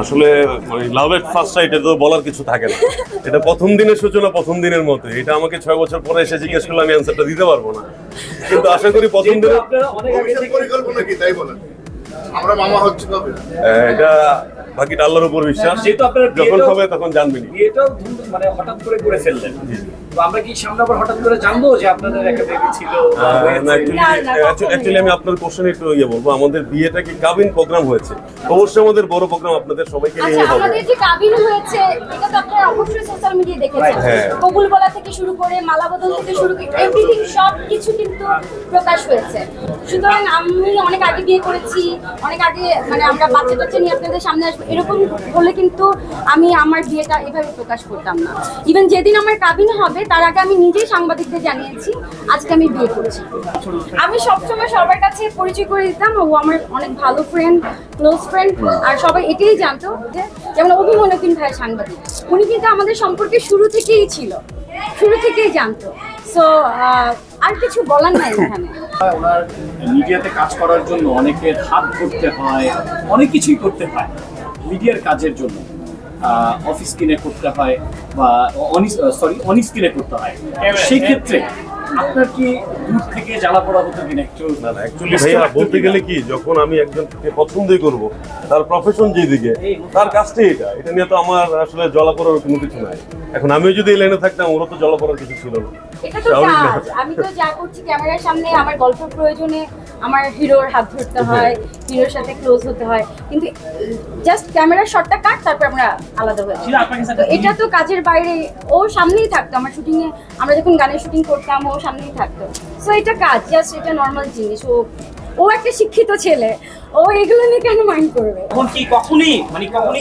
আসলে মানে লাভ at first sight এটা তো বলার কিছু থাকে না, এটা প্রথম দিনের সূচনা প্রথম দিনের মতো। এটা আমাকে 6 বছর পরে এসে জিজ্ঞেস করলে আমি অ্যান্সারটা দিতে পারবো না, কিন্তু আশা করি প্রথম দিনে পরিকল্পনা কি তাই বলেন, আমরা মামা হচ্ছে কবে এটা বাকিটা আল্লাহর উপর বিশ্বাস, যখন হবে তখন জানবেন। বিয়েটাও মানে হঠাৎ করে করে ফেললেন, তো আমরা কি সামনে আবার হঠাৎ করে জানবো যে আপনাদের একটা বেবি ছিল? অ্যাকচুয়ালি আমি আপনার কোশ্চেনে একটু বলবো, আমাদের বিয়েটা কি কাবিন প্রোগ্রাম হয়েছে? অবশ্যই আমাদের বড় প্রোগ্রাম আপনাদের সবাইকে নিয়ে হবে। আমাদের যে কাবিন হয়েছে এটা তো আপনারা অবশ্যই সোশ্যাল মিডিয়ায় দেখেছেন, কবুল বলা থেকে শুরু করে মালা বদল থেকে শুরু করে এভরিথিং সব কিছু কিন্তু প্রকাশ হয়েছে। সুতরাং আমি অনেক আগে বিয়ে করেছি, অনেক আগে মানে আমরা বাচ্চা কাচ্চা নিয়ে আপনাদের সামনে আসবো এরকম বলে কিন্তু আমি আমার বিয়েটা এভাবে প্রকাশ করতাম না। ইভেন যেদিন আমার কাবিন হবে তার আগে আমি নিজেই সাংবাদিকদের জানিয়েছি আজকে আমি বিয়ে করেছি। আমি সবসময় সবার কাছে পরিচয় করে দিতাম, ও আমার অনেক ভালো ফ্রেন্ড, ক্লোজ ফ্রেন্ড, আর সবাই এটাই জানতো যে যেমন অভিমন্যুকিন ভাই সাংবাদিক, উনি কিন্তু আমাদের সম্পর্কে শুরু থেকেই ছিল, শুরু থেকেই জানতো। সো আর কিছু বলার নাই এখানে। ওনার মিডিয়াতে কাজ করার জন্য অনেকের হাত ধরতে হয়, অনেক কিছুই করতে হয় মিডিয়ার কাজের জন্য। অফিস কিনে করতে হয় বা অন স্ক্রিনে করতে হয়, সেই ক্ষেত্রে আপনার কি দূর থেকে জ্বালা পড়া হতো কিনা একটু? না না, অ্যাকচুয়ালি ভাইয়া বলতে গেলে কি, যখন আমি একজনকে পছন্দই করব, তার প্রফেশন যেদিকে, তার কাজটাই এটা নিয়ে তো আমার আসলে জ্বালা পড়ার কোনো কিছু নাই। এখন আমিও যদি এই লাইনে থাকতাম, ওরা তো জ্বালা পড়ার কিছু ছিল না। এটা তো কাজ, আমি তো যা করছি ক্যামেরার সামনে আমার গল্পের প্রয়োজনে আমার হিরোর হাত ধরতে হয়, হিরোর সাথে ক্লোজ হতে হয়, কিন্তু জাস্ট ক্যামেরার শটটা কাট, তারপর আমরা আলাদা হয়েছি। তো এটা তো কাজের বাইরে, ও সামনেই থাকতো আমার শুটিং এ, আমরা যখন গানের শুটিং করতাম ও সামনেই থাকতো। সো এটা কাজ, জাস্ট এটা নর্মাল জিনিস। ও একটা শিক্ষিত ছেলে, ও এগুলো নিয়ে কেন মাইন্ড করবে? এখন কি কখনই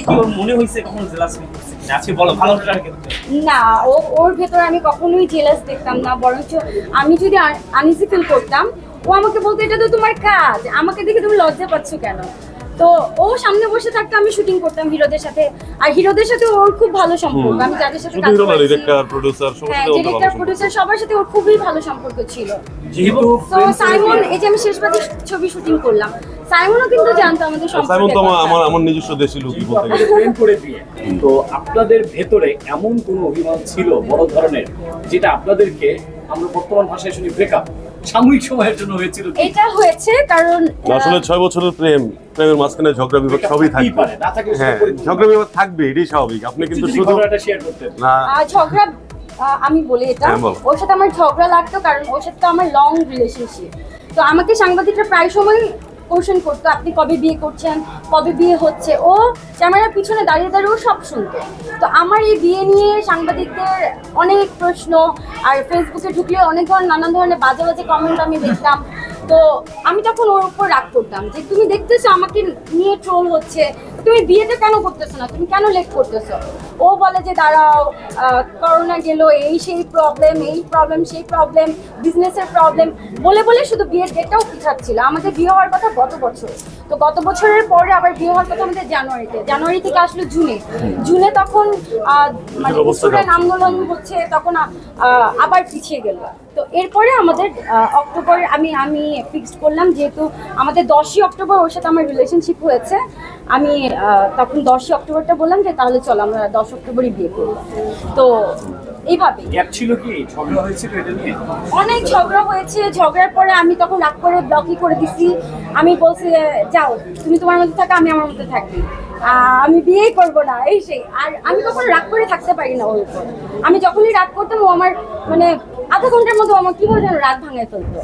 কি ওর মনে হইছে কখনো জেলাস ফিল করছে কিনা? আজকে বলো ভালো করে না, ওর ভেতরে আমি কখনোই জেলাস দেখতাম না, বরঞ্চ আমি যদি আনইজি ফিল করতাম ও আমাকে বলতো এটা তো তোমার কাজ, আমাকে দেখে তুমি লজ্জা পাচ্ছ কেন? তো ও সামনে বসে থাকতো, আমি শুটিং করতাম হিরোদের সাথে, আর হিরোদের সাথে ওর খুব ভালো সম্পর্ক। আমি যাদের সাথে কাজ করছি, ডিরেক্টর, প্রোডিউসার সবার সাথে ওর খুবই ভালো সম্পর্ক ছিল। যেহেতু সাইমন, এই যে আমি শেষবাদী ছবি শুটিং করলাম, সাইমনও কিন্তু জানতো আমাদের সম্পর্কে। সাইমন তো আমার নিজস্ব দেশি লোকই বলতে গেলে। প্রেম করে দিয়ে, তো আপনাদের ভেতরে এমন কোন অভিমান ছিল বড় ধরনের, যেটা আপনাদেরকে আমরা বর্তমান ভাষায় শুনি ব্রেকআপ সাময়িক সময়ের জন্য হয়েছিল? এটা হয়েছে কারণ আসলে 6 বছরের প্রেমের মাঝখানে ঝগড়া বিবাদ সবই থাকবে। হ্যাঁ, ঝগড়া বিবাদ থাকবে, এটাই স্বাভাবিক। আপনি কিন্তু শুধু শেয়ার করতে না ঝগড়া, আমি বলি এটা, ওর সাথে আমার ঝগড়া লাগতো কারণ ওর সাথে তো আমার লং রিলেশনশিপ। তো আমাকে সাংবাদিকরা প্রায় সময় কোশ্চেন করতো, আপনি কবে বিয়ে করছেন, কবে বিয়ে হচ্ছে। ও ক্যামেরার পিছনে দাঁড়িয়ে দাঁড়িয়ে ও সব শুনতো। তো আমার এই বিয়ে নিয়ে সাংবাদিকদের অনেক প্রশ্ন, আর ফেসবুকে ঢুকলে অনেক নানান ধরনের বাজে বাজে কমেন্ট আমি দেখতাম। তো আমি তখন ওর উপর রাগ করতাম যে তুমি দেখতেছো আমাকে নিয়ে ট্রোল হচ্ছে, তুমি বিয়েটা কেন করতেছো না, তুমি কেন লেট করতেছো? ও বলে যে দাঁড়াও, করোনা গেল, এই সেই প্রবলেম, এই প্রবলেম, সেই প্রবলেম, বিজনেসের প্রবলেম বলে বলে শুধু বিয়ের ডেটটাও পিছাচ্ছিল। আমাদের বিয়ে হওয়ার কথা গত বছর, তো গত বছরের পরে আবার বিয়ে হওয়ার কথা আমাদের জানুয়ারি থেকে আসলো জুনে তখন মানে স্টুডেন্ট আন্দোলন হচ্ছে, তখন আবার পিছিয়ে গেল। তো এরপরে আমাদের অক্টোবরে আমি ফিক্সড করলাম, যেহেতু আমাদের 10ই অক্টোবর ওর সাথে আমার রিলেশনশিপ হয়েছে, আমি তখন 10ই অক্টোবরটা বললাম যে তাহলে চলো আমরা 10 অক্টোবরই বিয়ে করবো। তো এইভাবে গ্যাপ ছিল, কি ঝগড়া হয়েছিল এটা নিয়ে? অনেক ঝগড়া হয়েছে। ঝগড়ার পরে আমি তখন রাগ করে ব্লকই করে দিছি। আমি বলছি যাও তুমি তোমার মধ্যে থাকো, আমি আমার মধ্যে থাকি, আমি বিয়েই করবো না, এই সেই। আর আমি তখন রাগ করে থাকতে পারি না ওর উপর। আমি যখনই রাগ করতাম ও আমার মানে আধা ঘন্টার মধ্যে আমার কি বলছেন রাগ ভাঙায় ফেলতো।